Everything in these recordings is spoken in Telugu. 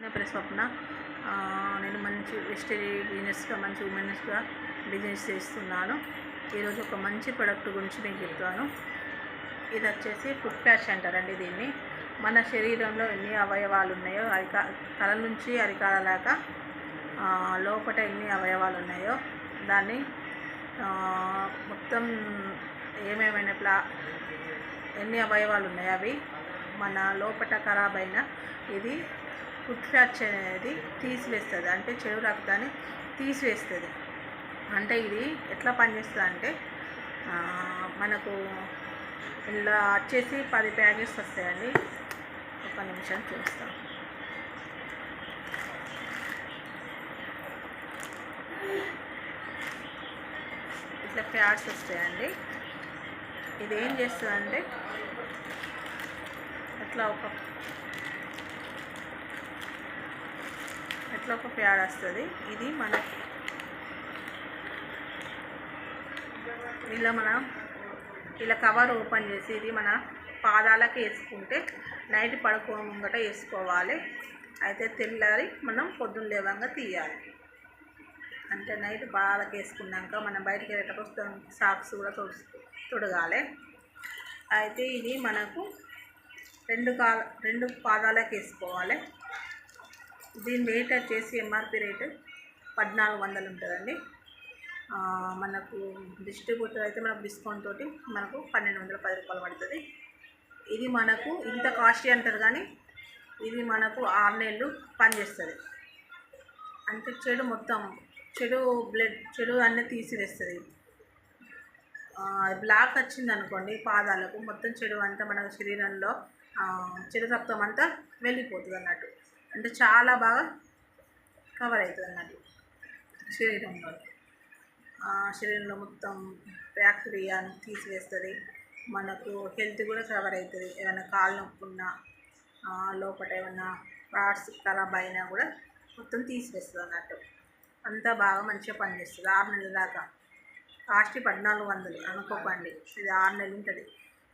నా పేరు స్వప్న. నేను మంచి వెజిటేరియన్ బిజినెస్గా మంచి ఉమెన్స్గా బిజినెస్ చేస్తున్నాను. ఈరోజు ఒక మంచి ప్రోడక్ట్ గురించి నేను చెప్తాను. ఇది వచ్చేసి ఫుడ్ ప్యాచ్ అంటారండి. దీన్ని మన శరీరంలో ఎన్ని అవయవాలు ఉన్నాయో తల నుంచి అరికాల దాకా లోపల ఎన్ని అవయవాలు ఉన్నాయో దాన్ని మొత్తం ఏమేమైనా ఎన్ని అవయవాలు ఉన్నాయో అవి మన లోపల ఖరాబ్ అయిన ఇది ఫుడ్ ప్యాచ్ అనేది తీసివేస్తుంది. అంటే చెడు రక్తాన్ని తీసివేస్తుంది. అంటే ఇది ఎట్లా పనిచేస్తుంది అంటే మనకు ఇలా వచ్చేసి 10 ప్యాకెట్స్ వస్తాయండి. ఒక నిమిషం చూస్తాం. ఇట్లా ప్యాడ్స్ వస్తాయండి. ఇది ఏం చేస్తుందంటే ఇట్లా ఒక ప్యాడ్ వస్తుంది. ఇది ఇలా కవర్ ఓపెన్ చేసి ఇది మన పాదాలకు వేసుకుంటే నైట్ పడుకో ముంగట వేసుకోవాలి. అయితే తెల్లారి మనం పొద్దున్న లేవంగా తీయాలి. అంటే నైట్ పాదాలకు వేసుకున్నాక మనం బయటికి వెళ్ళేటప్పుడు సాక్స్ కూడా తొడగాలి. అయితే ఇది మనకు రెండు పాదాలకు వేసుకోవాలి. దీని రేట్ వచ్చేసి ఎంఆర్పి రేటు 1400 ఉంటుందండి. మనకు డిస్ట్రిబ్యూటర్ అయితే మనకు డిస్కౌంట్ తోటి మనకు 1210 రూపాయలు పడుతుంది. ఇది మనకు ఇంత కాస్ట్లీ అంటారు కానీ ఇది మనకు 6 నెలలు పనిచేస్తుంది. అంటే చెడు అన్నీ తీసివేస్తుంది. బ్లాక్ వచ్చింది అనుకోండి పాదాలకు, మొత్తం చెడు అంతా మన శరీరంలో చెడు రక్తం అంతా వెళ్ళిపోతుంది అన్నట్టు. అంటే చాలా బాగా కవర్ అవుతుంది అన్నట్టు శరీరంలో మొత్తం బ్యాక్టీరియాని తీసివేస్తుంది. మనకు హెల్త్ కూడా కవర్ అవుతుంది. ఏమైనా కాలు నొప్పి ఉన్నా లోపల ఏమైనా పార్ట్స్ ఖరాబ్ అయినా కూడా మొత్తం తీసివేస్తుంది అన్నట్టు. అంతా బాగా మంచిగా పనిచేస్తుంది. 6 నెలల దాకా. కాస్ట్ 1400 అనుకోకండి. ఇది 6 నెలలు ఉంటుంది.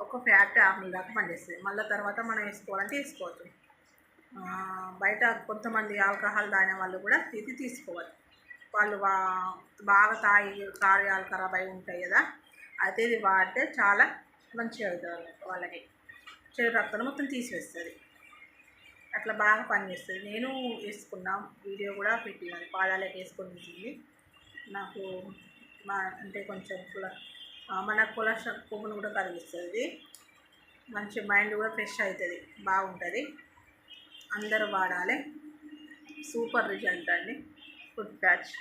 ఒక ఫ్యాక్ట్ 6 నెలల దాకా పనిచేస్తుంది. మళ్ళీ తర్వాత మనం వేసుకోవాలంటే వేసుకోవచ్చు. బయట కొంతమంది ఆల్కహాల్ తాగిన వాళ్ళు కూడా ఇది తీసుకోవాలి. వాళ్ళు బాగా కార్యాలు ఖరాబ్ అయి ఉంటాయి కదా. అయితే ఇది వాడితే చాలా మంచిగా అవుతుంది. వాళ్ళకి చెడు రక్తం మొత్తం తీసివేస్తుంది. అట్లా బాగా పనిచేస్తుంది. నేను వేసుకున్నా, వీడియో కూడా పెట్టినాను. పాదాలకు వేసుకొని నాకు అంటే కొంచెం మన కొవ్వును కూడా కరిగిస్తుంది. మంచి మైండ్ కూడా ఫ్రెష్ అవుతుంది. బాగుంటుంది. అందరూ వాడాలి. సూపర్ రిజల్ట్ అండి. ఫుడ్ ప్యాచ్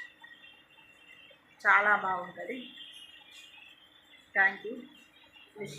చాలా బాగుంటుంది. Thank you. విష్